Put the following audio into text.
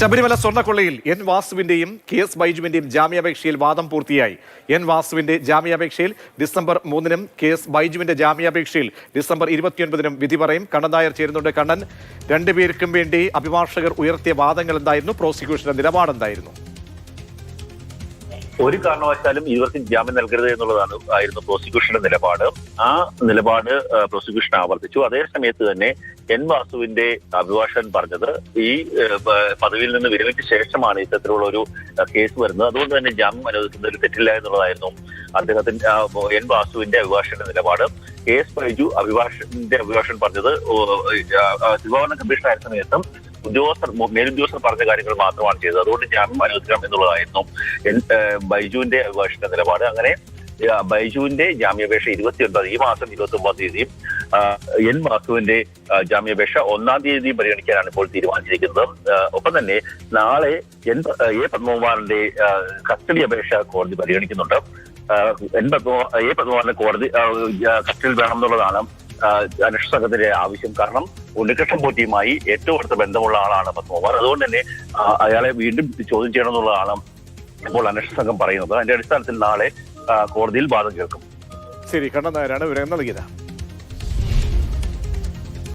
Sabarimala സ്വർണ്ണക്കൊള്ളയിൽ N വാസുവിന്റെയും KS ബൈജുവിന്റെയും ജാമ്യാപേക്ഷയിൽ വാദം പൂർത്തിയായി. എൻ വാസുവിന്റെ ജാമ്യാപേക്ഷയിൽ ഡിസംബർ 3-നും KS ബൈജുവിന്റെ ജാമ്യാപേക്ഷയിൽ ഡിസംബർ 29-നും വിധി പറയും. കണ്ണൻ നായർ ചേരുന്നുണ്ട്. കണ്ണൻ, രണ്ടുപേർക്കും വേണ്ടി അഭിഭാഷകർ ഉയർത്തിയ വാദങ്ങൾ എന്തായിരുന്നു? പ്രോസിക്യൂഷന്റെ നിലപാടെന്തായിരുന്നു? ഒരു കാരണവശാലും ഇവർക്ക് ജാമ്യം നൽകരുത് ആയിരുന്നു പ്രോസിക്യൂഷന്റെ നിലപാട്. ആ നിലപാട് പ്രോസിക്യൂഷൻ ആവർത്തിച്ചു. അതേ സമയത്ത് തന്നെ എൻ വാസുവിന്റെ അഭിഭാഷകൻ പറഞ്ഞത് ഈ പദവിയിൽ നിന്ന് വിരമിച്ച ശേഷമാണ് ഇത്തരത്തിലുള്ള ഒരു കേസ് വരുന്നത്. അതുകൊണ്ട് തന്നെ ജാമ്യം അനുവദിക്കുന്നതിൽ തെറ്റില്ല എന്നുള്ളതായിരുന്നു അദ്ദേഹത്തിന്റെ എൻ വാസുവിന്റെ അഭിഭാഷകന്റെ നിലപാട്. KS ബൈജു അഭിഭാഷകൻ പറഞ്ഞത് തിരുവാഭരണ കമ്മീഷണർ ആയ സമയത്തും മേലുദ്യോഗസ്ഥർ പറഞ്ഞ കാര്യങ്ങൾ മാത്രമാണ് ചെയ്തത്. അതുകൊണ്ട് ജാമ്യം അനുവദിക്കണം എന്നുള്ളതായിരുന്നു ബൈജുവിന്റെ അഭിഭാഷകന്റെ നിലപാട്. അങ്ങനെ ബൈജുവിന്റെ ജാമ്യാപേക്ഷ ഈ മാസം 29 തീയതിയും എൻ വാസുവിന്റെ ജാമ്യാപേക്ഷ 1-ാം തീയതിയും പരിഗണിക്കാനാണ് ഇപ്പോൾ തീരുമാനിച്ചിരിക്കുന്നത്. ഒപ്പം തന്നെ നാളെ എ പത്മകുമാറിന്റെ കസ്റ്റഡി അപേക്ഷ കോടതി പരിഗണിക്കുന്നുണ്ട്. എ പത്മകുമാറിന്റെ കോടതി കസ്റ്റഡിയിൽ വേണം എന്നുള്ളതാണ് അന്വേഷണ സംഘത്തിന്റെ ആവശ്യം. കാരണം ഉണ്ണികൃഷ്ണൻ പോറ്റിയുമായി ഏറ്റവും അടുത്ത ബന്ധമുള്ള ആളാണ് പത്മകുമാർ. അതുകൊണ്ട് തന്നെ അയാളെ വീണ്ടും ചോദ്യം ചെയ്യണം എന്നുള്ളതാണ് ഇപ്പോൾ അന്വേഷണ സംഘം പറയുന്നത്. അതിന്റെ അടിസ്ഥാനത്തിൽ നാളെ കോടതിയിൽ വാദം കേൾക്കും. ശരി, കണ്ണൻ നായരാണ് വിവരം നൽകിയത്.